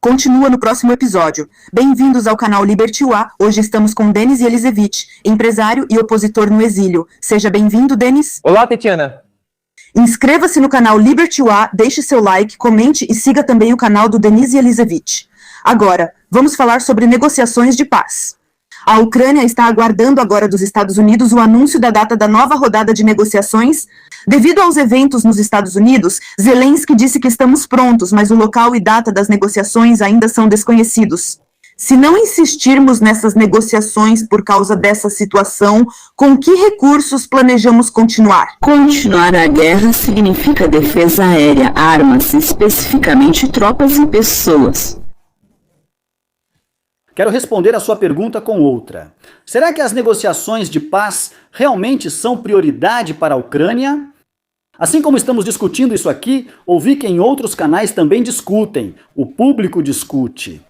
continua no próximo episódio. Bem-vindos ao canal Liberty UA. Hoje estamos com Denis Yelizevich, empresário e opositor no exílio. Seja bem-vindo, Denis. Olá, Tatiana. Inscreva-se no canal Liberty UA, deixe seu like, comente e siga também o canal do Denis Yelizevich. Agora, vamos falar sobre negociações de paz. A Ucrânia está aguardando agora dos Estados Unidos o anúncio da data da nova rodada de negociações. Devido aos eventos nos Estados Unidos, Zelensky disse que estamos prontos, mas o local e data das negociações ainda são desconhecidos. Se não insistirmos nessas negociações por causa dessa situação, com que recursos planejamos continuar? Continuar a guerra significa defesa aérea, armas, especificamente tropas e pessoas. Quero responder a sua pergunta com outra. Será que as negociações de paz realmente são prioridade para a Ucrânia? Assim como estamos discutindo isso aqui, ouvi que em outros canais também discutem. O público discute.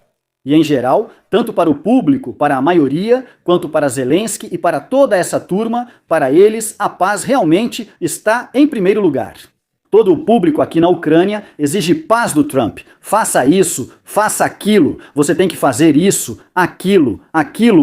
E, em geral, tanto para o público, para a maioria, quanto para Zelensky e para toda essa turma, para eles, a paz realmente está em primeiro lugar. Todo o público aqui na Ucrânia exige paz do Trump. Faça isso, faça aquilo, você tem que fazer isso, aquilo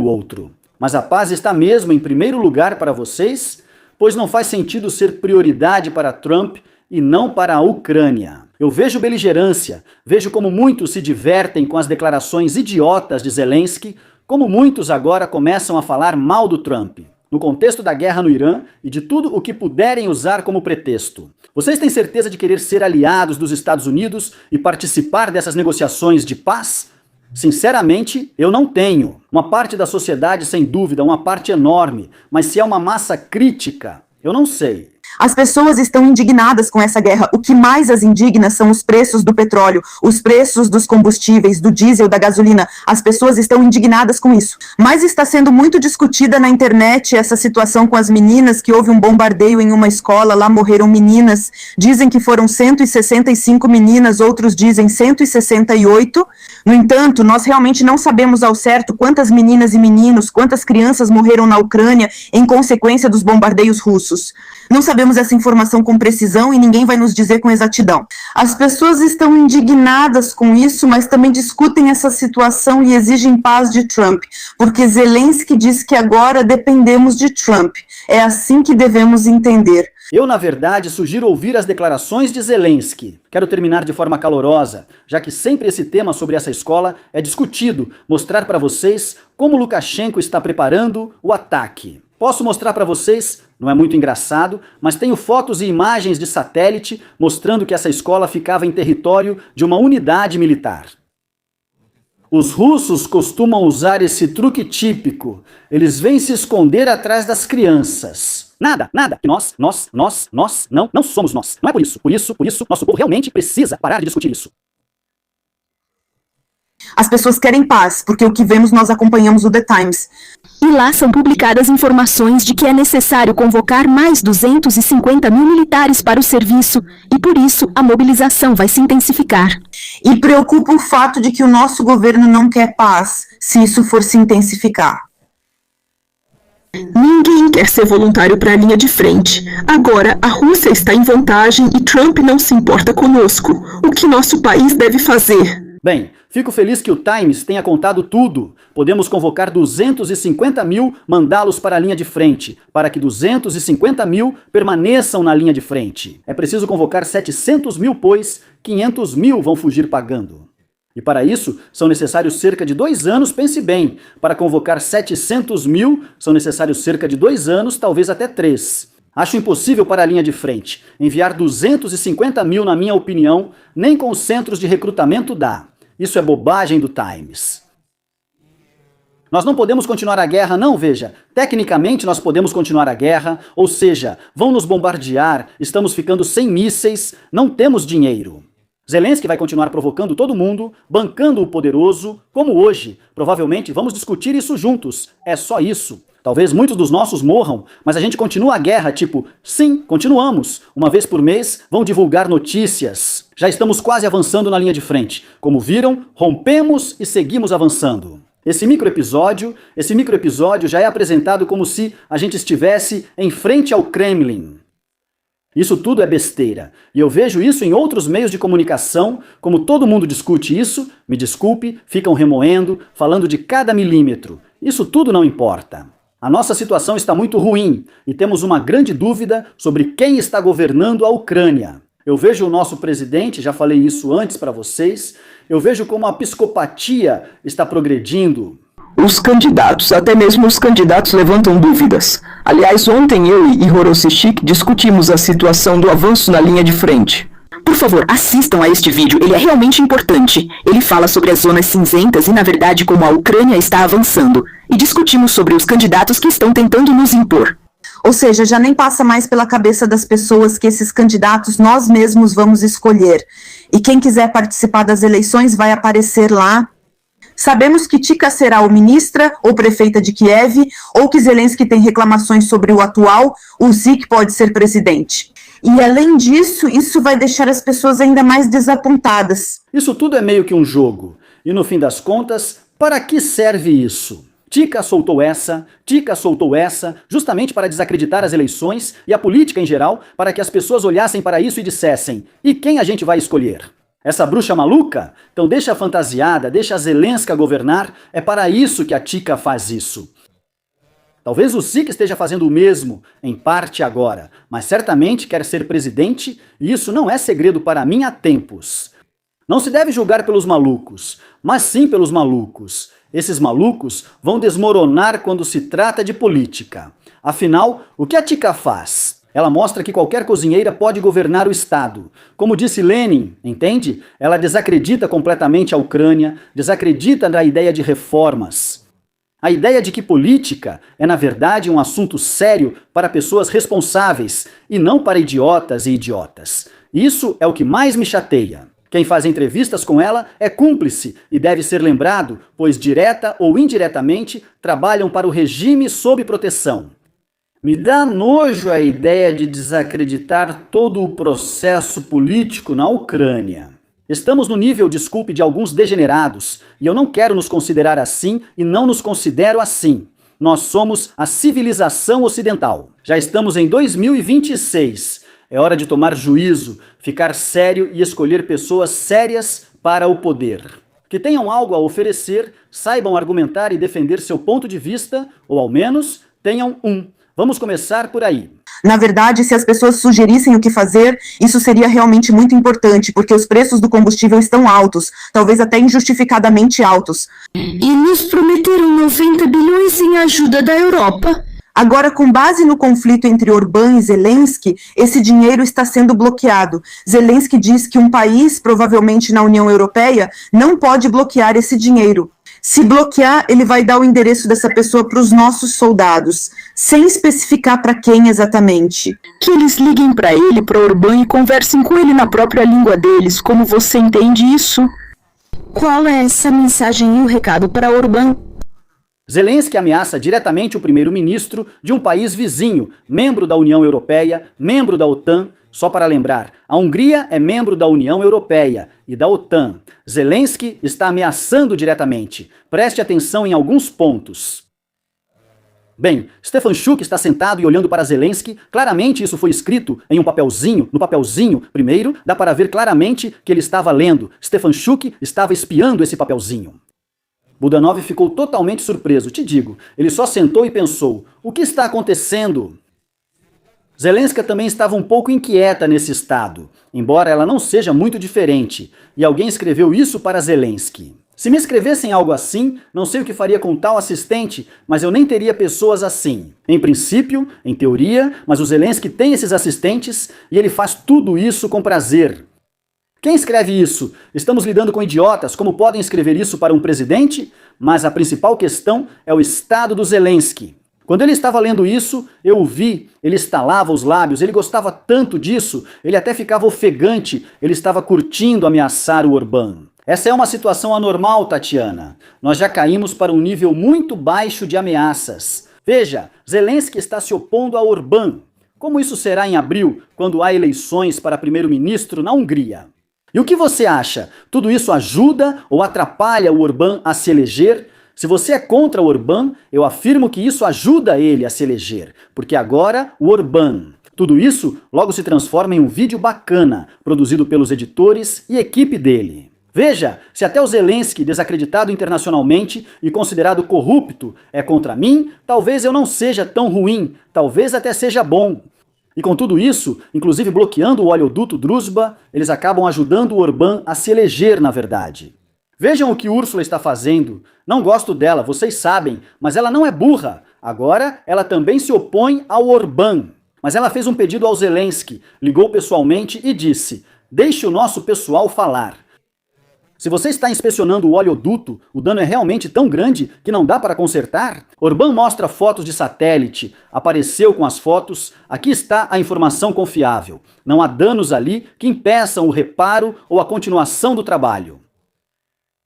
outro. Mas a paz está mesmo em primeiro lugar para vocês? Pois não faz sentido ser prioridade para Trump e não para a Ucrânia. Eu vejo beligerância, vejo como muitos se divertem com as declarações idiotas de Zelensky, como muitos agora começam a falar mal do Trump, no contexto da guerra no Irã e de tudo o que puderem usar como pretexto. Vocês têm certeza de querer ser aliados dos Estados Unidos e participar dessas negociações de paz? Sinceramente, eu não tenho. Uma parte da sociedade, sem dúvida, uma parte enorme, mas se é uma massa crítica, eu não sei. As pessoas estão indignadas com essa guerra. O que mais as indigna são os preços do petróleo, os preços dos combustíveis, do diesel, da gasolina. As pessoas estão indignadas com isso. Mas está sendo muito discutida na internet essa situação com as meninas, que houve um bombardeio em uma escola, lá morreram meninas. Dizem que foram 165 meninas, outros dizem 168. No entanto, nós realmente não sabemos ao certo quantas meninas e meninos, quantas crianças morreram na Ucrânia em consequência dos bombardeios russos. Não sabemos essa informação com precisão e ninguém vai nos dizer com exatidão. As pessoas estão indignadas com isso, mas também discutem essa situação e exigem paz de Trump, porque Zelensky diz que agora dependemos de Trump. É assim que devemos entender. Eu, na verdade, sugiro ouvir as declarações de Zelensky. Quero terminar de forma calorosa, já que sempre esse tema sobre essa escola é discutido, mostrar para vocês como Lukashenko está preparando o ataque. Posso mostrar para vocês, não é muito engraçado, mas tenho fotos e imagens de satélite mostrando que essa escola ficava em território de uma unidade militar. Os russos costumam usar esse truque típico. Eles vêm se esconder atrás das crianças. Nada. Nós não somos nós. Não é por isso, nosso povo realmente precisa parar de discutir isso. As pessoas querem paz, porque o que vemos nós acompanhamos o The Times. E lá são publicadas informações de que é necessário convocar mais 250 mil militares para o serviço, e por isso a mobilização vai se intensificar. E preocupa o fato de que o nosso governo não quer paz, se isso for se intensificar. Ninguém quer ser voluntário para a linha de frente. Agora, a Rússia está em vantagem e Trump não se importa conosco. O que nosso país deve fazer? Bem, fico feliz que o Times tenha contado tudo. Podemos convocar 250 mil, mandá-los para a linha de frente, para que 250 mil permaneçam na linha de frente. É preciso convocar 700 mil, pois 500 mil vão fugir pagando. E para isso, são necessários cerca de 2 anos, pense bem. Para convocar 700 mil, são necessários cerca de 2 anos, talvez até 3. Acho impossível para a linha de frente. Enviar 250 mil, na minha opinião, nem com os centros de recrutamento dá. Isso é bobagem do Times. Nós não podemos continuar a guerra, não, veja. Tecnicamente nós podemos continuar a guerra, ou seja, vão nos bombardear, estamos ficando sem mísseis, não temos dinheiro. Zelensky vai continuar provocando todo mundo, bancando o poderoso, como hoje. Provavelmente vamos discutir isso juntos. É só isso. Talvez muitos dos nossos morram, mas a gente continua a guerra, tipo, sim, continuamos. Uma vez por mês vão divulgar notícias. Já estamos quase avançando na linha de frente. Como viram, rompemos e seguimos avançando. Esse microepisódio já é apresentado como se a gente estivesse em frente ao Kremlin. Isso tudo é besteira. E eu vejo isso em outros meios de comunicação, como todo mundo discute isso, me desculpe, ficam remoendo, falando de cada milímetro. Isso tudo não importa. A nossa situação está muito ruim e temos uma grande dúvida sobre quem está governando a Ucrânia. Eu vejo o nosso presidente, já falei isso antes para vocês, eu vejo como a psicopatia está progredindo. Os candidatos, até mesmo os candidatos levantam dúvidas. Aliás, ontem eu e Horosishik discutimos a situação do avanço na linha de frente. Por favor, assistam a este vídeo, ele é realmente importante. Ele fala sobre as zonas cinzentas e, na verdade, como a Ucrânia está avançando. E discutimos sobre os candidatos que estão tentando nos impor. Ou seja, já nem passa mais pela cabeça das pessoas que esses candidatos nós mesmos vamos escolher. E quem quiser participar das eleições vai aparecer lá. Sabemos que Tika será ou ministra ou prefeita de Kiev, ou que Zelensky tem reclamações sobre o atual, o Zik pode ser presidente. E além disso, isso vai deixar as pessoas ainda mais desapontadas. Isso tudo é meio que um jogo. E no fim das contas, para que serve isso? Tika soltou essa, justamente para desacreditar as eleições e a política em geral, para que as pessoas olhassem para isso e dissessem: e quem a gente vai escolher? Essa bruxa maluca? Então deixa a fantasiada, deixa a Zelenska governar, é para isso que a Tika faz isso. Talvez o Zik esteja fazendo o mesmo, em parte agora, mas certamente quer ser presidente e isso não é segredo para mim há tempos. Não se deve julgar pelos malucos, mas sim pelos malucos. Esses malucos vão desmoronar quando se trata de política. Afinal, o que a Tika faz? Ela mostra que qualquer cozinheira pode governar o Estado. Como disse Lenin, entende? Ela desacredita completamente a Ucrânia, desacredita na ideia de reformas. A ideia de que política é, na verdade, um assunto sério para pessoas responsáveis e não para idiotas e idiotas. Isso é o que mais me chateia. Quem faz entrevistas com ela é cúmplice e deve ser lembrado, pois direta ou indiretamente trabalham para o regime sob proteção. Me dá nojo a ideia de desacreditar todo o processo político na Ucrânia. Estamos no nível, desculpe, de alguns degenerados, e eu não quero nos considerar assim e não nos considero assim. Nós somos a civilização ocidental. Já estamos em 2026. É hora de tomar juízo, ficar sério e escolher pessoas sérias para o poder. Que tenham algo a oferecer, saibam argumentar e defender seu ponto de vista, ou ao menos tenham um. Vamos começar por aí. Na verdade, se as pessoas sugerissem o que fazer, isso seria realmente muito importante, porque os preços do combustível estão altos, talvez até injustificadamente altos. E nos prometeram 90 bilhões em ajuda da Europa. Agora, com base no conflito entre Orbán e Zelensky, esse dinheiro está sendo bloqueado. Zelensky diz que um país, provavelmente na União Europeia, não pode bloquear esse dinheiro. Se bloquear, ele vai dar o endereço dessa pessoa para os nossos soldados, sem especificar para quem exatamente. Que eles liguem para ele, para Orbán, e conversem com ele na própria língua deles. Como você entende isso? Qual é essa mensagem e o recado para Orbán? Zelensky ameaça diretamente o primeiro-ministro de um país vizinho, membro da União Europeia, membro da OTAN. Só para lembrar, a Hungria é membro da União Europeia e da OTAN. Zelensky está ameaçando diretamente. Preste atenção em alguns pontos. Bem, Stefanchuk está sentado e olhando para Zelensky. Claramente isso foi escrito em um papelzinho. No papelzinho, primeiro, dá para ver claramente que ele estava lendo. Stefanchuk estava espiando esse papelzinho. Budanov ficou totalmente surpreso, te digo. Ele só sentou e pensou: o que está acontecendo? Zelenska também estava um pouco inquieta nesse estado, embora ela não seja muito diferente, e alguém escreveu isso para Zelensky. Se me escrevessem algo assim, não sei o que faria com tal assistente, mas eu nem teria pessoas assim. Em princípio, em teoria, mas o Zelensky tem esses assistentes e ele faz tudo isso com prazer. Quem escreve isso? Estamos lidando com idiotas, como podem escrever isso para um presidente? Mas a principal questão é o estado do Zelensky. Quando ele estava lendo isso, eu o vi, ele estalava os lábios, ele gostava tanto disso, ele até ficava ofegante, ele estava curtindo ameaçar o Orbán. Essa é uma situação anormal, Tatiana. Nós já caímos para um nível muito baixo de ameaças. Veja, Zelensky está se opondo a Orbán. Como isso será em abril, quando há eleições para primeiro-ministro na Hungria? E o que você acha? Tudo isso ajuda ou atrapalha o Orbán a se eleger? Se você é contra o Orbán, eu afirmo que isso ajuda ele a se eleger, porque agora o Orbán, Tudo isso logo se transforma em um vídeo bacana, produzido pelos editores e equipe dele. Veja, se até o Zelensky, desacreditado internacionalmente e considerado corrupto, é contra mim, talvez eu não seja tão ruim, talvez até seja bom. E com tudo isso, inclusive bloqueando o oleoduto Druzhba, eles acabam ajudando o Orbán a se eleger, na verdade. Vejam o que Ursula está fazendo. Não gosto dela, vocês sabem, mas ela não é burra. Agora, ela também se opõe ao Orbán. Mas ela fez um pedido ao Zelensky, ligou pessoalmente e disse: deixe o nosso pessoal falar. Se você está inspecionando o oleoduto, o dano é realmente tão grande que não dá para consertar? Orbán mostra fotos de satélite, apareceu com as fotos, aqui está a informação confiável. Não há danos ali que impeçam o reparo ou a continuação do trabalho.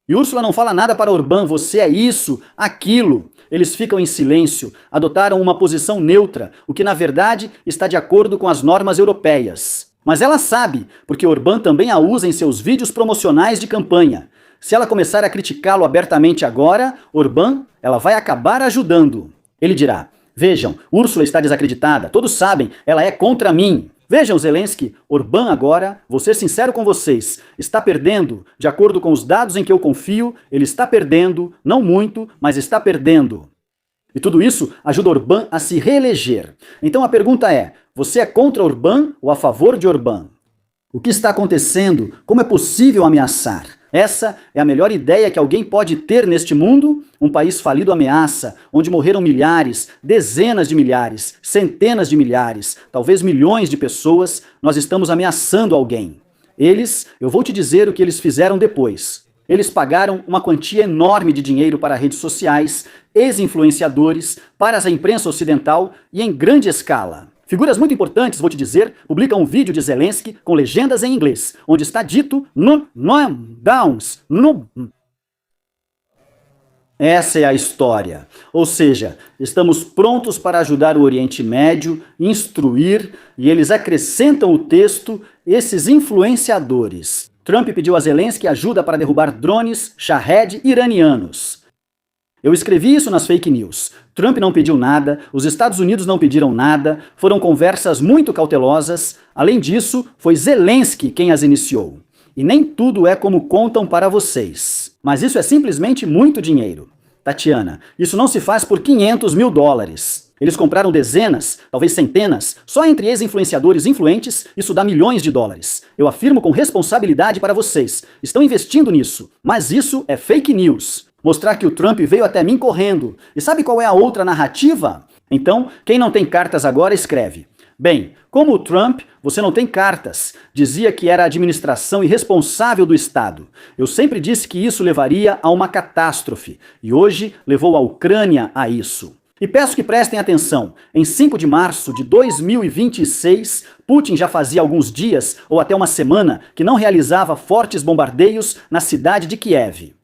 E Ursula não fala nada para Orbán, você é isso, aquilo. Eles ficam em silêncio, adotaram uma posição neutra, o que na verdade está de acordo com as normas europeias. Mas ela sabe, porque Orbán também a usa em seus vídeos promocionais de campanha. Se ela começar a criticá-lo abertamente agora, Orbán, ela vai acabar ajudando. Ele dirá: vejam, Ursula está desacreditada, todos sabem, ela é contra mim. Vejam, Zelensky, Orbán agora, vou ser sincero com vocês, está perdendo, de acordo com os dados em que eu confio, ele está perdendo, não muito, mas está perdendo. E tudo isso ajuda Orbán a se reeleger. Então a pergunta é, você é contra Orbán ou a favor de Orbán? O que está acontecendo? Como é possível ameaçar? Essa é a melhor ideia que alguém pode ter neste mundo? Um país falido ameaça, onde morreram milhares, dezenas de milhares, centenas de milhares, talvez milhões de pessoas, nós estamos ameaçando alguém. Eles, eu vou te dizer o que eles fizeram depois. Eles pagaram uma quantia enorme de dinheiro para redes sociais, ex-influenciadores, para a imprensa ocidental e em grande escala. Figuras muito importantes, vou te dizer, publicam um vídeo de Zelensky com legendas em inglês, onde está dito no downs, no. Essa é a história. Ou seja, estamos prontos para ajudar o Oriente Médio, instruir, e eles acrescentam o texto, esses influenciadores. Trump pediu a Zelensky ajuda para derrubar drones Shahed iranianos. Eu escrevi isso nas fake news. Trump não pediu nada, os Estados Unidos não pediram nada, foram conversas muito cautelosas. Além disso, foi Zelensky quem as iniciou. E nem tudo é como contam para vocês. Mas isso é simplesmente muito dinheiro. Tatiana, isso não se faz por 500 mil dólares. Eles compraram dezenas, talvez centenas, só entre ex-influenciadores influentes, isso dá milhões de dólares. Eu afirmo com responsabilidade para vocês, estão investindo nisso, mas isso é fake news. Mostrar que o Trump veio até mim correndo. E sabe qual é a outra narrativa? Então, quem não tem cartas agora, escreve. Bem, como o Trump, você não tem cartas. Dizia que era a administração irresponsável do Estado. Eu sempre disse que isso levaria a uma catástrofe. E hoje levou a Ucrânia a isso. E peço que prestem atenção. Em 5 de março de 2026, Putin já fazia alguns dias, ou até uma semana, que não realizava fortes bombardeios na cidade de Kiev.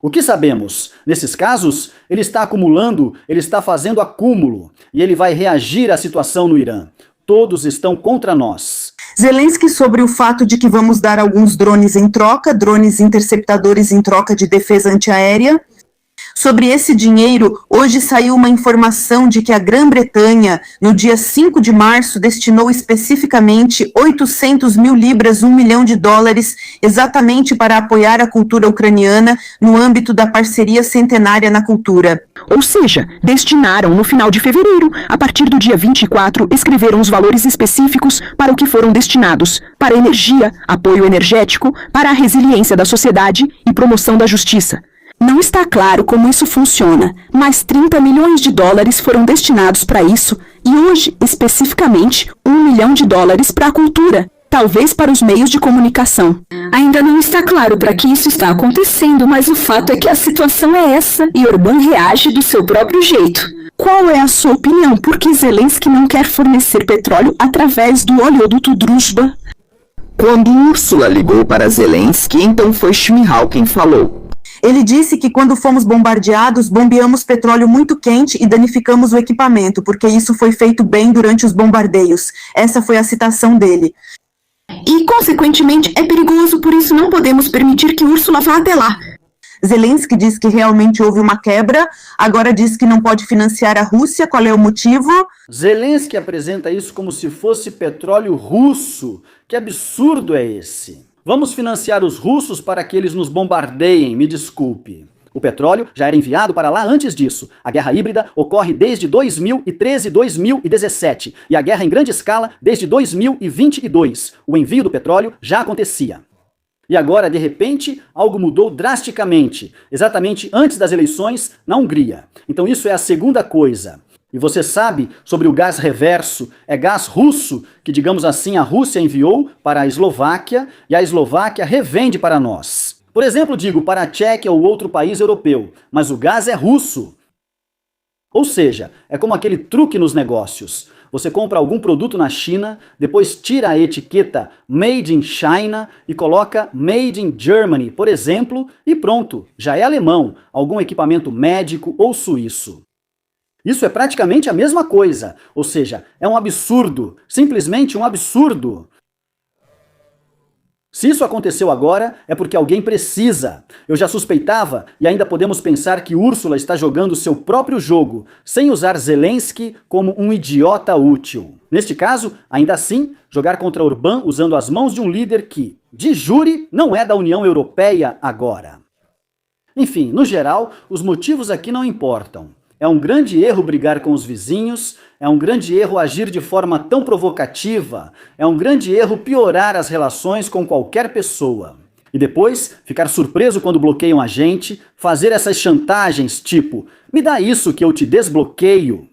O que sabemos? Nesses casos, ele está acumulando, ele está fazendo acúmulo, e ele vai reagir à situação no Irã. Todos estão contra nós. Zelensky sobre o fato de que vamos dar alguns drones em troca, drones interceptadores em troca de defesa antiaérea. Sobre esse dinheiro, hoje saiu uma informação de que a Grã-Bretanha, no dia 5 de março, destinou especificamente 800 mil libras, $1 milhão, exatamente para apoiar a cultura ucraniana no âmbito da parceria centenária na cultura. Ou seja, destinaram no final de fevereiro. A partir do dia 24, escreveram os valores específicos para o que foram destinados: para energia, apoio energético, para a resiliência da sociedade e promoção da justiça. Não está claro como isso funciona, mas 30 milhões de dólares foram destinados para isso e hoje, especificamente, $1 milhão para a cultura, talvez para os meios de comunicação. Ainda não está claro para que isso está acontecendo, mas o fato é que a situação é essa e Orbán reage do seu próprio jeito. Qual é a sua opinião? Por que Zelensky não quer fornecer petróleo através do oleoduto Druzhba? Quando Ursula ligou para Zelensky, então foi Shmyhal quem falou. Ele disse que quando fomos bombardeados, bombeamos petróleo muito quente e danificamos o equipamento, porque isso foi feito bem durante os bombardeios. Essa foi a citação dele. E, consequentemente, é perigoso, por isso não podemos permitir que Ursula vá até lá. Zelensky diz que realmente houve uma quebra, agora diz que não pode financiar a Rússia, qual é o motivo? Zelensky apresenta isso como se fosse petróleo russo. Que absurdo é esse? Vamos financiar os russos para que eles nos bombardeiem, me desculpe. O petróleo já era enviado para lá antes disso. A guerra híbrida ocorre desde 2013 e 2017 e a guerra em grande escala desde 2022. O envio do petróleo já acontecia. E agora, de repente, algo mudou drasticamente, exatamente antes das eleições na Hungria. Então isso é a segunda coisa. E você sabe sobre o gás reverso, é gás russo que, digamos assim, a Rússia enviou para a Eslováquia e a Eslováquia revende para nós. Por exemplo, digo, para a Tchequia ou outro país europeu, mas o gás é russo. Ou seja, é como aquele truque nos negócios. Você compra algum produto na China, depois tira a etiqueta Made in China e coloca Made in Germany, por exemplo, e pronto, já é alemão, algum equipamento médico ou suíço. Isso é praticamente a mesma coisa, ou seja, é um absurdo, simplesmente um absurdo. Se isso aconteceu agora, é porque alguém precisa. Eu já suspeitava, e ainda podemos pensar que Ursula está jogando seu próprio jogo, sem usar Zelensky como um idiota útil. Neste caso, ainda assim, jogar contra Orbán usando as mãos de um líder que, de jure, não é da União Europeia agora. Enfim, no geral, os motivos aqui não importam. É um grande erro brigar com os vizinhos, é um grande erro agir de forma tão provocativa, é um grande erro piorar as relações com qualquer pessoa. E depois, ficar surpreso quando bloqueiam a gente, fazer essas chantagens tipo, me dá isso que eu te desbloqueio.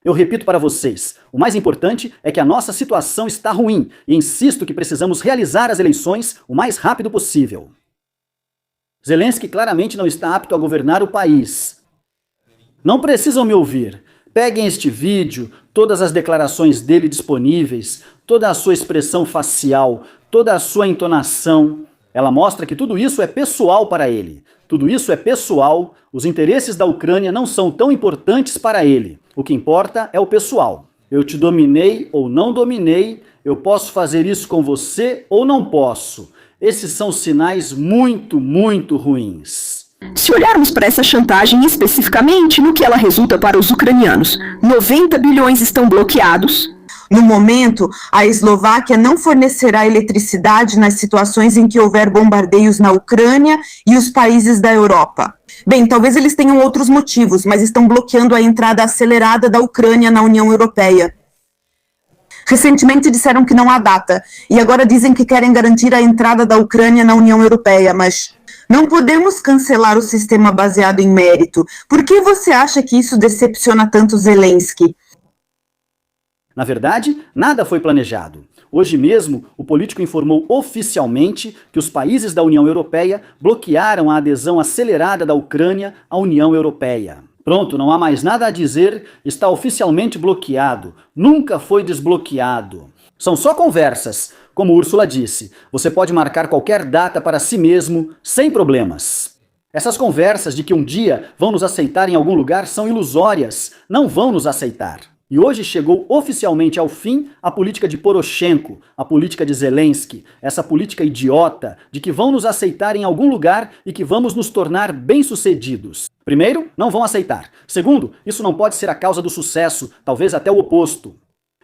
Eu repito para vocês, o mais importante é que a nossa situação está ruim e insisto que precisamos realizar as eleições o mais rápido possível. Zelensky claramente não está apto a governar o país. Não precisam me ouvir. Peguem este vídeo, todas as declarações dele disponíveis, toda a sua expressão facial, toda a sua entonação. Ela mostra que tudo isso é pessoal para ele. Tudo isso é pessoal, os interesses da Ucrânia não são tão importantes para ele. O que importa é o pessoal. Eu te dominei ou não dominei, eu posso fazer isso com você ou não posso. Esses são sinais muito, muito ruins. Se olharmos para essa chantagem especificamente, no que ela resulta para os ucranianos, 90 bilhões estão bloqueados. No momento, a Eslováquia não fornecerá eletricidade nas situações em que houver bombardeios na Ucrânia e os países da Europa. Bem, talvez eles tenham outros motivos, mas estão bloqueando a entrada acelerada da Ucrânia na União Europeia. Recentemente disseram que não há data, e agora dizem que querem garantir a entrada da Ucrânia na União Europeia, mas não podemos cancelar o sistema baseado em mérito. Por que você acha que isso decepciona tanto Zelensky? Na verdade, nada foi planejado. Hoje mesmo, o político informou oficialmente que os países da União Europeia bloquearam a adesão acelerada da Ucrânia à União Europeia. Pronto, não há mais nada a dizer, está oficialmente bloqueado, nunca foi desbloqueado. São só conversas. Como Ursula disse, você pode marcar qualquer data para si mesmo, sem problemas. Essas conversas de que um dia vão nos aceitar em algum lugar são ilusórias, não vão nos aceitar. E hoje chegou oficialmente ao fim a política de Poroshenko, a política de Zelensky, essa política idiota de que vão nos aceitar em algum lugar e que vamos nos tornar bem-sucedidos. Primeiro, não vão aceitar. Segundo, isso não pode ser a causa do sucesso, talvez até o oposto.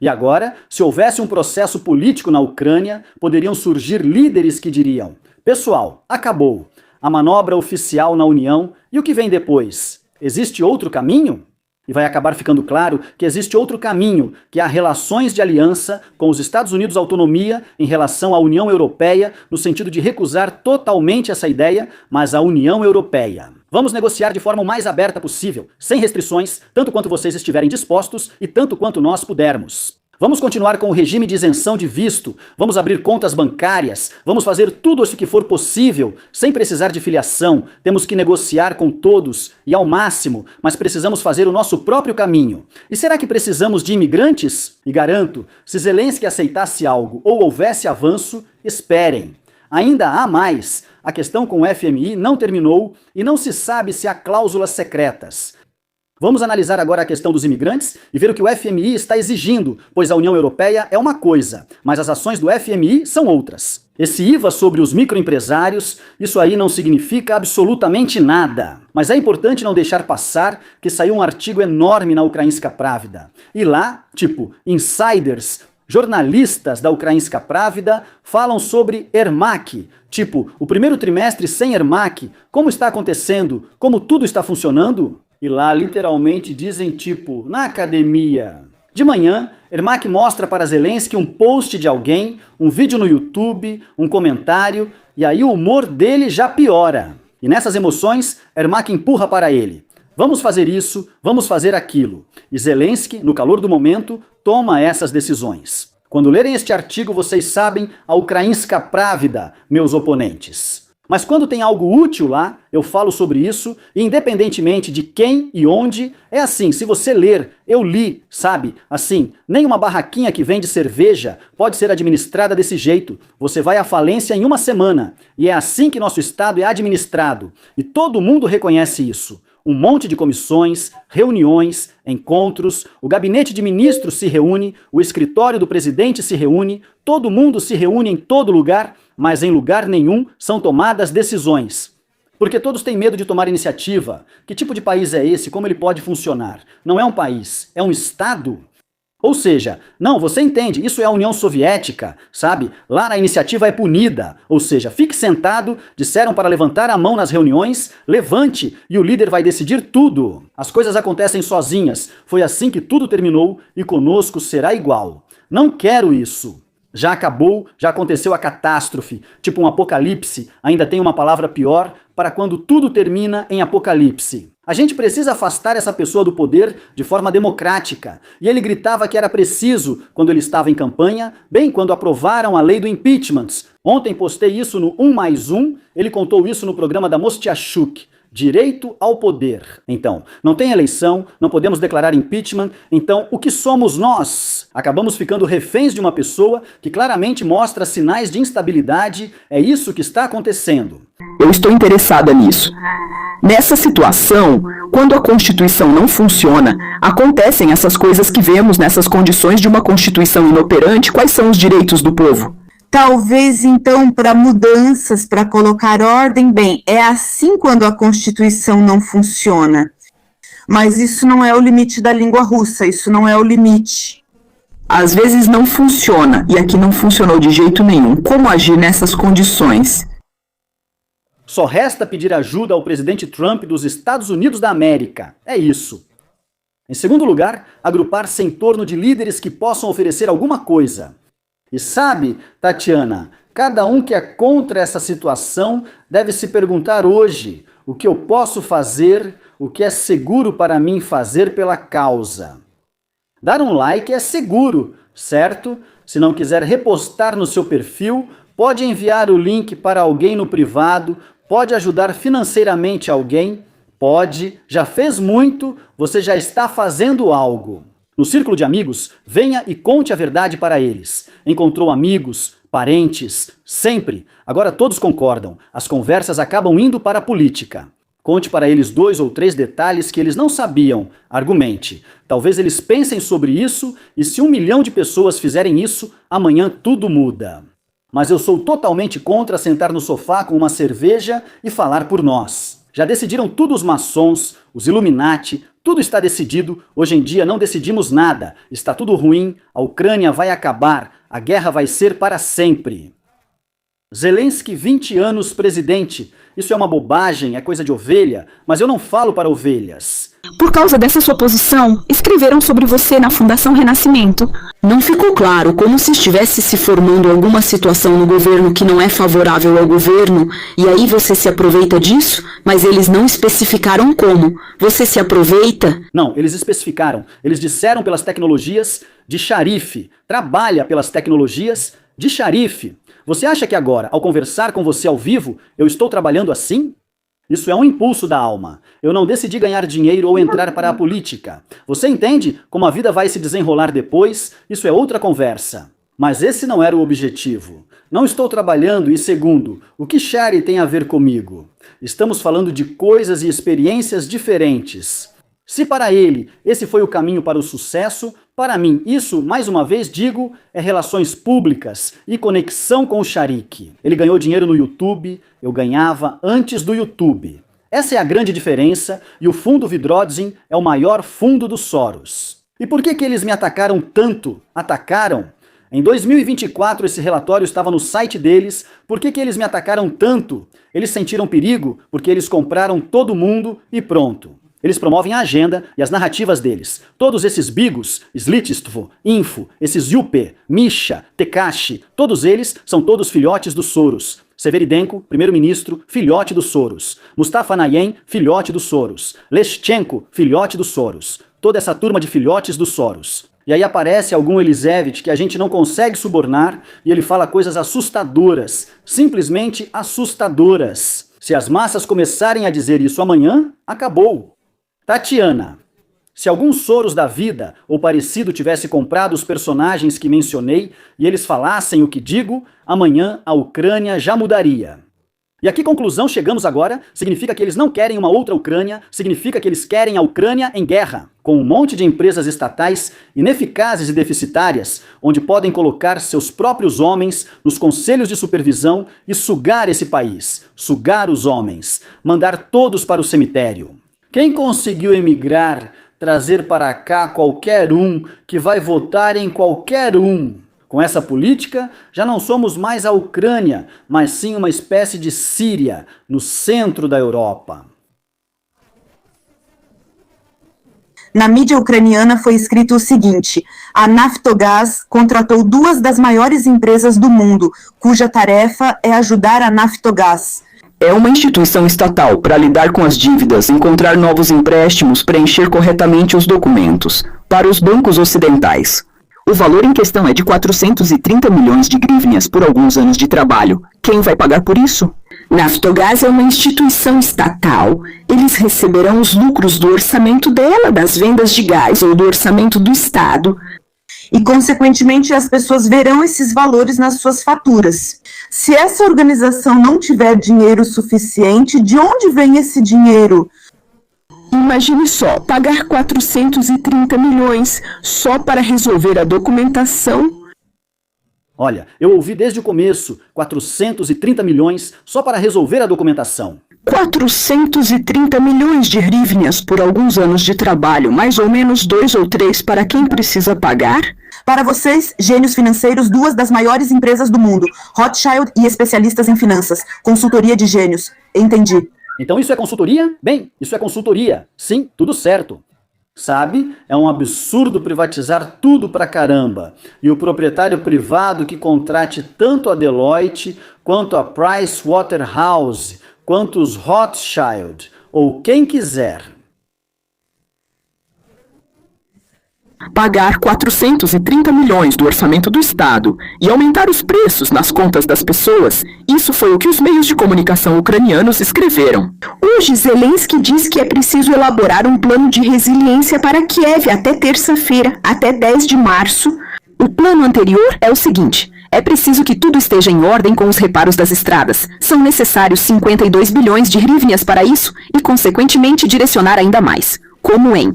E agora, se houvesse um processo político na Ucrânia, poderiam surgir líderes que diriam: pessoal, acabou. A manobra oficial na União, e o que vem depois? Existe outro caminho? E vai acabar ficando claro que existe outro caminho, que há relações de aliança com os Estados Unidos autonomia em relação à União Europeia, no sentido de recusar totalmente essa ideia, mas a União Europeia. Vamos negociar de forma o mais aberta possível, sem restrições, tanto quanto vocês estiverem dispostos e tanto quanto nós pudermos. Vamos continuar com o regime de isenção de visto, vamos abrir contas bancárias, vamos fazer tudo isso que for possível, sem precisar de filiação, temos que negociar com todos e ao máximo, mas precisamos fazer o nosso próprio caminho. E será que precisamos de imigrantes? E garanto, se Zelensky aceitasse algo ou houvesse avanço, esperem. Ainda há mais. A questão com o FMI não terminou e não se sabe se há cláusulas secretas. Vamos analisar agora a questão dos imigrantes e ver o que o FMI está exigindo, pois a União Europeia é uma coisa, mas as ações do FMI são outras. Esse IVA sobre os microempresários, isso aí não significa absolutamente nada. Mas é importante não deixar passar que saiu um artigo enorme na Ukrainska Pravda. E lá, insiders, jornalistas da Ukrainska Pravda falam sobre Ermak. O primeiro trimestre sem Ermak, como está acontecendo, como tudo está funcionando? E lá literalmente dizem na academia. De manhã, Ermak mostra para Zelensky um post de alguém, um vídeo no YouTube, um comentário, e aí o humor dele já piora. E nessas emoções, Ermak empurra para ele. Vamos fazer isso, vamos fazer aquilo. E Zelensky, no calor do momento, toma essas decisões. Quando lerem este artigo, vocês sabem a Ukrainska Pravda, meus oponentes. Mas quando tem algo útil lá, eu falo sobre isso, e independentemente de quem e onde, é assim, se você ler, eu li, sabe? Assim, nem uma barraquinha que vende cerveja pode ser administrada desse jeito. Você vai à falência em uma semana, e é assim que nosso Estado é administrado, e todo mundo reconhece isso. Um monte de comissões, reuniões, encontros, o gabinete de ministros se reúne, o escritório do presidente se reúne, todo mundo se reúne em todo lugar, mas em lugar nenhum são tomadas decisões. Porque todos têm medo de tomar iniciativa. Que tipo de país é esse? Como ele pode funcionar? Não é um país, é um Estado. Ou seja, não, você entende, isso é a União Soviética, sabe? Lá a iniciativa é punida. Ou seja, fique sentado, disseram para levantar a mão nas reuniões, levante e o líder vai decidir tudo. As coisas acontecem sozinhas. Foi assim que tudo terminou e conosco será igual. Não quero isso. Já acabou, já aconteceu a catástrofe, um apocalipse, ainda tem uma palavra pior, para quando tudo termina em apocalipse. A gente precisa afastar essa pessoa do poder de forma democrática. E ele gritava que era preciso quando ele estava em campanha, bem quando aprovaram a lei do impeachment. Ontem postei isso no 1+1, ele contou isso no programa da Mostiachuk. Direito ao poder. Então, não tem eleição, não podemos declarar impeachment, então o que somos nós? Acabamos ficando reféns de uma pessoa que claramente mostra sinais de instabilidade, é isso que está acontecendo. Eu estou interessada nisso. Nessa situação, quando a Constituição não funciona, acontecem essas coisas que vemos nessas condições de uma Constituição inoperante. Quais são os direitos do povo? Talvez, então, para mudanças, para colocar ordem, bem, é assim quando a Constituição não funciona. Mas isso não é o limite da língua russa, isso não é o limite. Às vezes não funciona, e aqui não funcionou de jeito nenhum. Como agir nessas condições? Só resta pedir ajuda ao presidente Trump dos Estados Unidos da América. É isso. Em segundo lugar, agrupar-se em torno de líderes que possam oferecer alguma coisa. E sabe, Tatiana, cada um que é contra essa situação deve se perguntar hoje o que eu posso fazer, o que é seguro para mim fazer pela causa. Dar um like é seguro, certo? Se não quiser repostar no seu perfil, pode enviar o link para alguém no privado, pode ajudar financeiramente alguém, pode, já fez muito, você já está fazendo algo. No círculo de amigos, venha e conte a verdade para eles. Encontrou amigos, parentes, sempre. Agora todos concordam. As conversas acabam indo para a política. Conte para eles 2 ou 3 detalhes que eles não sabiam. Argumente. Talvez eles pensem sobre isso e se 1 milhão de pessoas fizerem isso, amanhã tudo muda. Mas eu sou totalmente contra sentar no sofá com uma cerveja e falar por nós. Já decidiram tudo os maçons, os Illuminati, tudo está decidido, hoje em dia não decidimos nada, está tudo ruim, a Ucrânia vai acabar, a guerra vai ser para sempre. Zelensky, 20 anos presidente, isso é uma bobagem, é coisa de ovelha, mas eu não falo para ovelhas. Por causa dessa sua posição, escreveram sobre você na Fundação Renascimento. Não ficou claro, como se estivesse se formando alguma situação no governo que não é favorável ao governo, e aí você se aproveita disso, mas eles não especificaram como. Você se aproveita? Não, eles especificaram. Eles disseram pelas tecnologias de Sharif. Trabalha pelas tecnologias de Sharif. Você acha que agora, ao conversar com você ao vivo, eu estou trabalhando assim? Isso é um impulso da alma. Eu não decidi ganhar dinheiro ou entrar para a política. Você entende como a vida vai se desenrolar depois? Isso é outra conversa. Mas esse não era o objetivo. Não estou trabalhando e, segundo, o que Shari tem a ver comigo? Estamos falando de coisas e experiências diferentes. Se para ele esse foi o caminho para o sucesso, para mim isso, mais uma vez digo, é relações públicas e conexão com o Sharik. Ele ganhou dinheiro no YouTube, eu ganhava antes do YouTube. Essa é a grande diferença e o fundo Vidrodzin é o maior fundo do Soros. E por que eles me atacaram tanto? Atacaram? Em 2024 esse relatório estava no site deles. Por que eles me atacaram tanto? Eles sentiram perigo porque eles compraram todo mundo e pronto. Eles promovem a agenda e as narrativas deles. Todos esses bigos, Slitstvo, Info, esses Yupe, Misha, Tekashi, todos eles são todos filhotes do Soros. Severidenko, primeiro-ministro, filhote do Soros. Mustafa Nayen, filhote do Soros. Leschenko, filhote do Soros. Toda essa turma de filhotes do Soros. E aí aparece algum Elisevich que a gente não consegue subornar e ele fala coisas assustadoras, simplesmente assustadoras. Se as massas começarem a dizer isso amanhã, acabou. Tatiana, se algum Soros da vida ou parecido tivesse comprado os personagens que mencionei e eles falassem o que digo, amanhã a Ucrânia já mudaria. E a que conclusão chegamos agora? Significa que eles não querem uma outra Ucrânia, significa que eles querem a Ucrânia em guerra, com um monte de empresas estatais ineficazes e deficitárias, onde podem colocar seus próprios homens nos conselhos de supervisão e sugar esse país, sugar os homens, mandar todos para o cemitério. Quem conseguiu emigrar, trazer para cá qualquer um que vai votar em qualquer um? Com essa política, já não somos mais a Ucrânia, mas sim uma espécie de Síria, no centro da Europa. Na mídia ucraniana foi escrito o seguinte: a Naftogaz contratou duas das maiores empresas do mundo, cuja tarefa é ajudar a Naftogaz. É uma instituição estatal para lidar com as dívidas, encontrar novos empréstimos, preencher corretamente os documentos. Para os bancos ocidentais. O valor em questão é de 430 milhões de grivnias por alguns anos de trabalho. Quem vai pagar por isso? Naftogaz é uma instituição estatal. Eles receberão os lucros do orçamento dela, das vendas de gás ou do orçamento do Estado. E, consequentemente, as pessoas verão esses valores nas suas faturas. Se essa organização não tiver dinheiro suficiente, de onde vem esse dinheiro? Imagine só, pagar 430 milhões só para resolver a documentação. Olha, eu ouvi desde o começo, 430 milhões só para resolver a documentação. 430 milhões de hryvnias por alguns anos de trabalho, mais ou menos 2 ou 3 para quem precisa pagar? Para vocês, gênios financeiros, duas das maiores empresas do mundo, Rothschild e especialistas em finanças, consultoria de gênios. Entendi. Então isso é consultoria? Bem, isso é consultoria. Sim, tudo certo. Sabe, é um absurdo privatizar tudo pra caramba. E o proprietário privado que contrate tanto a Deloitte, quanto a Pricewaterhouse, quanto os Rothschild, ou quem quiser. Pagar 430 milhões do orçamento do Estado e aumentar os preços nas contas das pessoas, isso foi o que os meios de comunicação ucranianos escreveram. Hoje, Zelensky diz que é preciso elaborar um plano de resiliência para Kiev até terça-feira, até 10 de março. O plano anterior é o seguinte: é preciso que tudo esteja em ordem com os reparos das estradas. São necessários 52 bilhões de hryvnias para isso e, consequentemente, direcionar ainda mais. Como em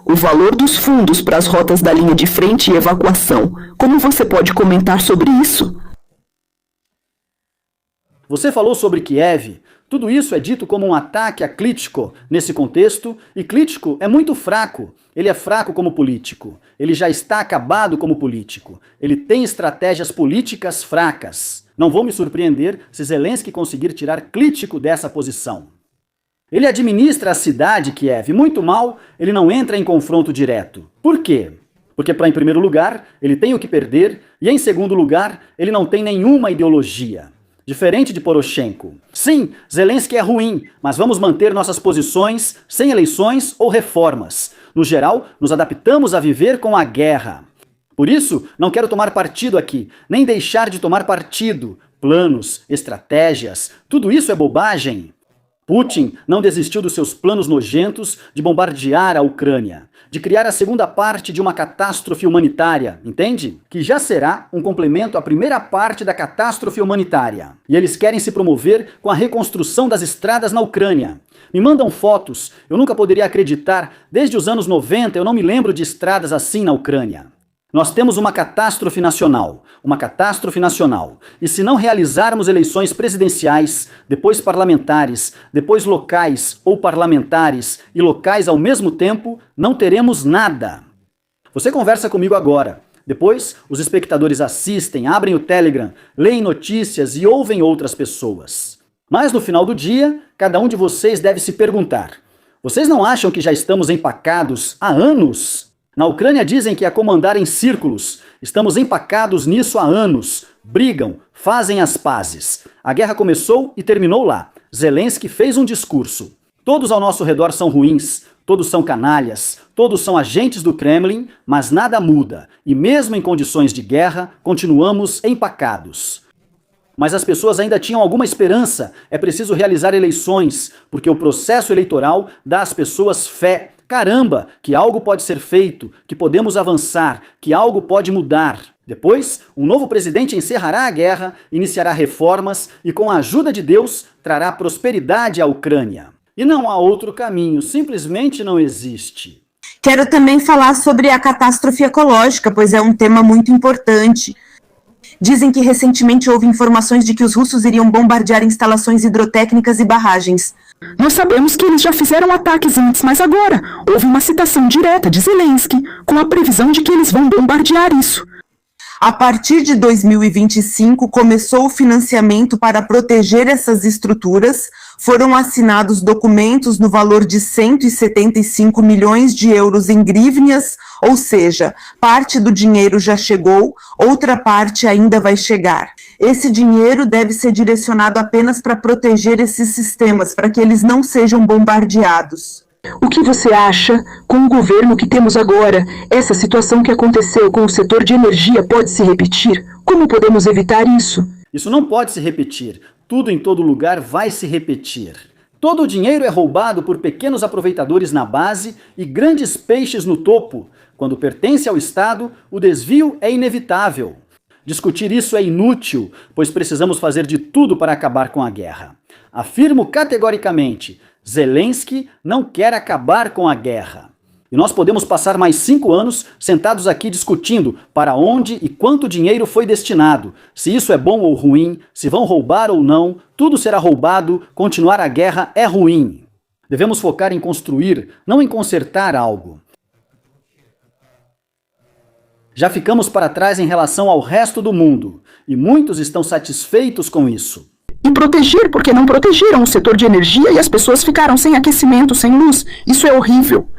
o valor dos fundos para as rotas da linha de frente e evacuação. Como você pode comentar sobre isso? Você falou sobre Kiev. Tudo isso é dito como um ataque a Klitschko nesse contexto, e Klitschko é muito fraco. Ele é fraco como político. Ele já está acabado como político. Ele tem estratégias políticas fracas. Não vou me surpreender se Zelensky conseguir tirar Klitschko dessa posição. Ele administra a cidade, Kiev, muito mal, ele não entra em confronto direto. Por quê? Porque, em primeiro lugar, ele tem o que perder, e em segundo lugar, ele não tem nenhuma ideologia. Diferente de Poroshenko. Sim, Zelensky é ruim, mas vamos manter nossas posições sem eleições ou reformas. No geral, nos adaptamos a viver com a guerra. Por isso, não quero tomar partido aqui, nem deixar de tomar partido. Planos, estratégias, tudo isso é bobagem. Putin não desistiu dos seus planos nojentos de bombardear a Ucrânia, de criar a segunda parte de uma catástrofe humanitária, entende? Que já será um complemento à primeira parte da catástrofe humanitária. E eles querem se promover com a reconstrução das estradas na Ucrânia. Me mandam fotos, eu nunca poderia acreditar, desde os anos 90 eu não me lembro de estradas assim na Ucrânia. Nós temos uma catástrofe nacional, e se não realizarmos eleições presidenciais, depois parlamentares, depois locais ou parlamentares e locais ao mesmo tempo, não teremos nada. Você conversa comigo agora. Depois, os espectadores assistem, abrem o Telegram, leem notícias e ouvem outras pessoas. Mas no final do dia, cada um de vocês deve se perguntar: vocês não acham que já estamos empacados há anos? Na Ucrânia dizem que é comandar em círculos. Estamos empacados nisso há anos. Brigam, fazem as pazes. A guerra começou e terminou lá. Zelensky fez um discurso. Todos ao nosso redor são ruins, todos são canalhas, todos são agentes do Kremlin, mas nada muda. E mesmo em condições de guerra, continuamos empacados. Mas as pessoas ainda tinham alguma esperança. É preciso realizar eleições, porque o processo eleitoral dá às pessoas fé. Caramba, que algo pode ser feito, que podemos avançar, que algo pode mudar. Depois, um novo presidente encerrará a guerra, iniciará reformas e, com a ajuda de Deus, trará prosperidade à Ucrânia. E não há outro caminho, simplesmente não existe. Quero também falar sobre a catástrofe ecológica, pois é um tema muito importante. Dizem que recentemente houve informações de que os russos iriam bombardear instalações hidrotécnicas e barragens. Nós sabemos que eles já fizeram ataques antes, mas agora houve uma citação direta de Zelensky, com a previsão de que eles vão bombardear isso. A partir de 2025, começou o financiamento para proteger essas estruturas. Foram assinados documentos no valor de 175 milhões de euros em grivnias, ou seja, parte do dinheiro já chegou, outra parte ainda vai chegar. Esse dinheiro deve ser direcionado apenas para proteger esses sistemas, para que eles não sejam bombardeados. O que você acha com o governo que temos agora? Essa situação que aconteceu com o setor de energia pode se repetir? Como podemos evitar isso? Isso não pode se repetir. Tudo em todo lugar vai se repetir. Todo o dinheiro é roubado por pequenos aproveitadores na base e grandes peixes no topo. Quando pertence ao Estado, o desvio é inevitável. Discutir isso é inútil, pois precisamos fazer de tudo para acabar com a guerra. Afirmo categoricamente: Zelensky não quer acabar com a guerra. E nós podemos passar mais 5 anos sentados aqui discutindo para onde e quanto dinheiro foi destinado, se isso é bom ou ruim, se vão roubar ou não, tudo será roubado, continuar a guerra é ruim. Devemos focar em construir, não em consertar algo. Já ficamos para trás em relação ao resto do mundo, e muitos estão satisfeitos com isso. E proteger, porque não protegeram o setor de energia e as pessoas ficaram sem aquecimento, sem luz. Isso é horrível.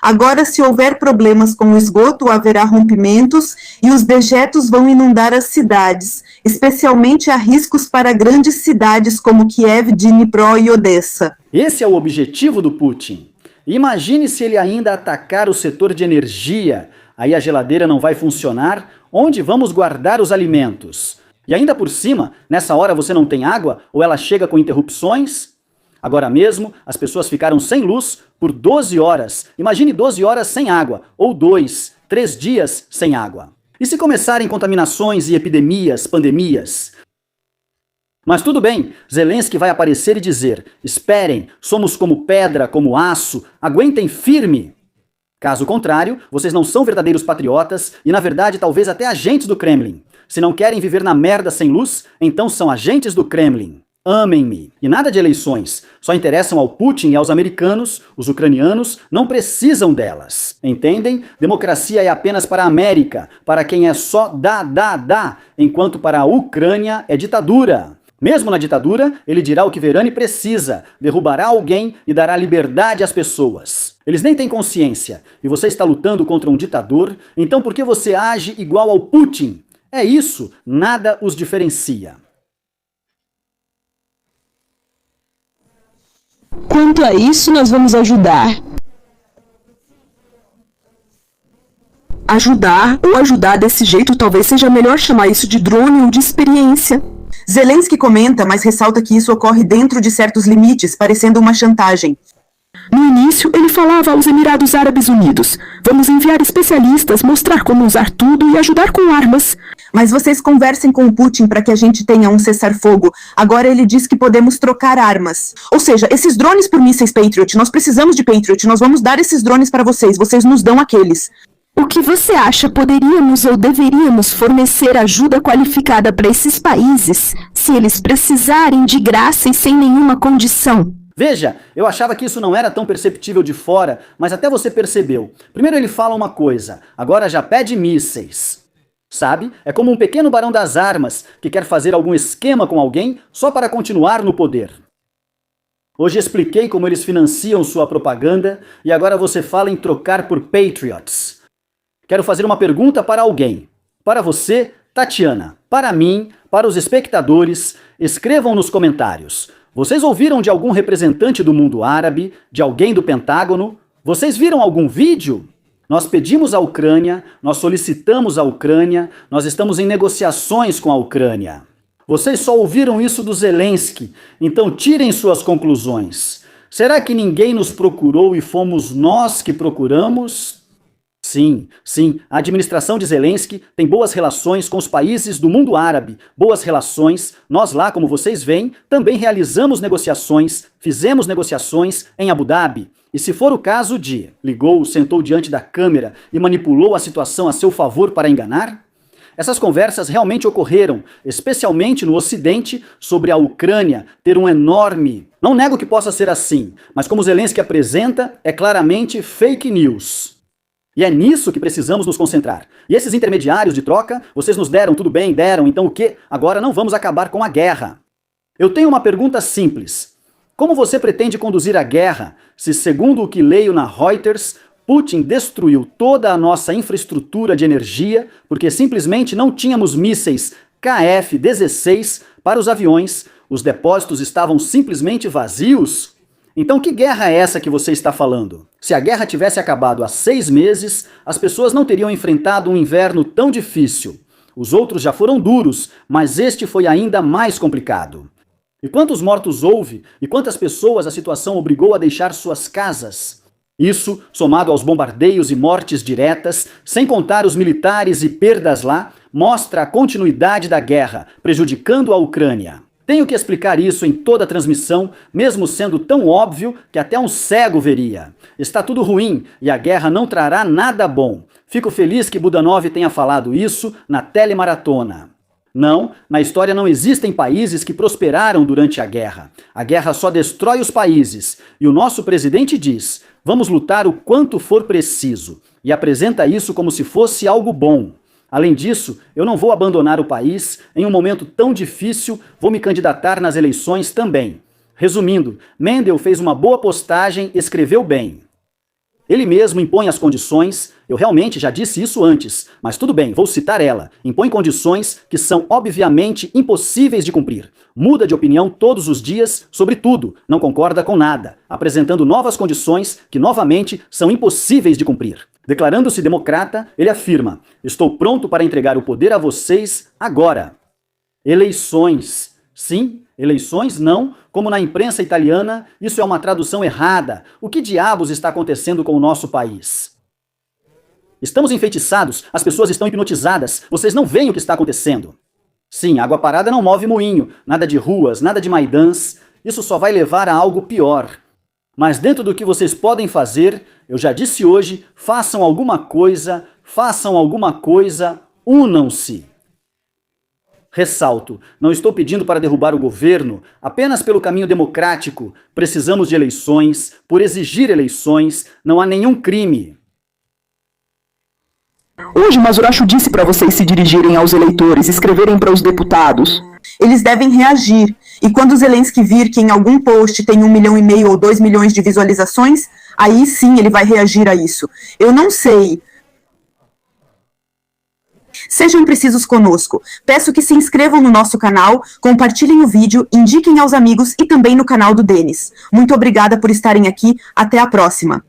Agora, se houver problemas com o esgoto, haverá rompimentos e os dejetos vão inundar as cidades. Especialmente há riscos para grandes cidades como Kiev, Dnipro e Odessa. Esse é o objetivo do Putin. Imagine se ele ainda atacar o setor de energia. Aí a geladeira não vai funcionar. Onde vamos guardar os alimentos? E ainda por cima, nessa hora você não tem água ou ela chega com interrupções? Agora mesmo, as pessoas ficaram sem luz por 12 horas. Imagine 12 horas sem água, ou 2, 3 dias sem água. E se começarem contaminações e epidemias, pandemias? Mas tudo bem, Zelensky vai aparecer e dizer: esperem, somos como pedra, como aço, aguentem firme. Caso contrário, vocês não são verdadeiros patriotas e, na verdade, talvez até agentes do Kremlin. Se não querem viver na merda sem luz, então são agentes do Kremlin. Amem-me. E nada de eleições. Só interessam ao Putin e aos americanos. Os ucranianos não precisam delas. Entendem? Democracia é apenas para a América, para quem é só dá, enquanto para a Ucrânia é ditadura. Mesmo na ditadura, ele dirá o que Verani precisa, derrubará alguém e dará liberdade às pessoas. Eles nem têm consciência. E você está lutando contra um ditador, então por que você age igual ao Putin? É isso, nada os diferencia. Quanto a isso, nós vamos ajudar. Ajudar ou ajudar desse jeito, talvez seja melhor chamar isso de drone ou de experiência. Zelensky comenta, mas ressalta que isso ocorre dentro de certos limites, parecendo uma chantagem. No início, ele falava aos Emirados Árabes Unidos: vamos enviar especialistas, mostrar como usar tudo e ajudar com armas. Mas vocês conversem com o Putin para que a gente tenha um cessar-fogo. Agora ele diz que podemos trocar armas. Ou seja, esses drones por mísseis Patriot, nós precisamos de Patriot, nós vamos dar esses drones para vocês nos dão aqueles. O que você acha, poderíamos ou deveríamos fornecer ajuda qualificada para esses países, se eles precisarem de graça e sem nenhuma condição? Veja, eu achava que isso não era tão perceptível de fora, mas até você percebeu. Primeiro ele fala uma coisa, agora já pede mísseis. Sabe? É como um pequeno barão das armas que quer fazer algum esquema com alguém só para continuar no poder. Hoje expliquei como eles financiam sua propaganda e agora você fala em trocar por Patriots. Quero fazer uma pergunta para alguém. Para você, Tatiana. Para mim, para os espectadores, escrevam nos comentários. Vocês ouviram de algum representante do mundo árabe, de alguém do Pentágono? Vocês viram algum vídeo? Nós pedimos à Ucrânia, nós solicitamos à Ucrânia, nós estamos em negociações com a Ucrânia. Vocês só ouviram isso do Zelensky, então tirem suas conclusões. Será que ninguém nos procurou e fomos nós que procuramos? Sim, a administração de Zelensky tem boas relações com os países do mundo árabe, boas relações. Nós lá, como vocês veem, também realizamos negociações, fizemos negociações em Abu Dhabi. E se for o caso de ligou, sentou diante da câmera e manipulou a situação a seu favor para enganar? Essas conversas realmente ocorreram, especialmente no Ocidente, sobre a Ucrânia ter um enorme... Não nego que possa ser assim, mas como Zelensky apresenta, é claramente fake news. E é nisso que precisamos nos concentrar. E esses intermediários de troca, vocês nos deram, tudo bem, deram, então o quê? Agora não vamos acabar com a guerra. Eu tenho uma pergunta simples. Como você pretende conduzir a guerra se, segundo o que leio na Reuters, Putin destruiu toda a nossa infraestrutura de energia porque simplesmente não tínhamos mísseis KF-16 para os aviões, os depósitos estavam simplesmente vazios? Então que guerra é essa que você está falando? Se a guerra tivesse acabado há 6 meses, as pessoas não teriam enfrentado um inverno tão difícil. Os outros já foram duros, mas este foi ainda mais complicado. E quantos mortos houve? E quantas pessoas a situação obrigou a deixar suas casas? Isso, somado aos bombardeios e mortes diretas, sem contar os militares e perdas lá, mostra a continuidade da guerra, prejudicando a Ucrânia. Tenho que explicar isso em toda a transmissão, mesmo sendo tão óbvio que até um cego veria. Está tudo ruim e a guerra não trará nada bom. Fico feliz que Budanov tenha falado isso na telemaratona. Não, na história não existem países que prosperaram durante a guerra. A guerra só destrói os países. E o nosso presidente diz, vamos lutar o quanto for preciso. E apresenta isso como se fosse algo bom. Além disso, eu não vou abandonar o país em um momento tão difícil, vou me candidatar nas eleições também. Resumindo, Mendel fez uma boa postagem, escreveu bem. Ele mesmo impõe as condições, eu realmente já disse isso antes, mas tudo bem, vou citar ela. Impõe condições que são obviamente impossíveis de cumprir. Muda de opinião todos os dias sobre tudo, não concorda com nada, apresentando novas condições que novamente são impossíveis de cumprir. Declarando-se democrata, ele afirma, estou pronto para entregar o poder a vocês agora. Eleições. Sim, eleições não, como na imprensa italiana, isso é uma tradução errada. O que diabos está acontecendo com o nosso país? Estamos enfeitiçados, as pessoas estão hipnotizadas, vocês não veem o que está acontecendo. Sim, água parada não move moinho, nada de ruas, nada de maidãs, isso só vai levar a algo pior. Mas dentro do que vocês podem fazer, eu já disse hoje, façam alguma coisa, unam-se. Ressalto, não estou pedindo para derrubar o governo, apenas pelo caminho democrático. Precisamos de eleições, por exigir eleições, não há nenhum crime. Hoje Mazuracho disse para vocês se dirigirem aos eleitores, escreverem para os deputados. Eles devem reagir. E quando Zelensky vir que em algum post tem 1,5 milhão ou 2 milhões de visualizações, aí sim ele vai reagir a isso. Eu não sei. Sejam precisos conosco. Peço que se inscrevam no nosso canal, compartilhem o vídeo, indiquem aos amigos e também no canal do Denis. Muito obrigada por estarem aqui. Até a próxima.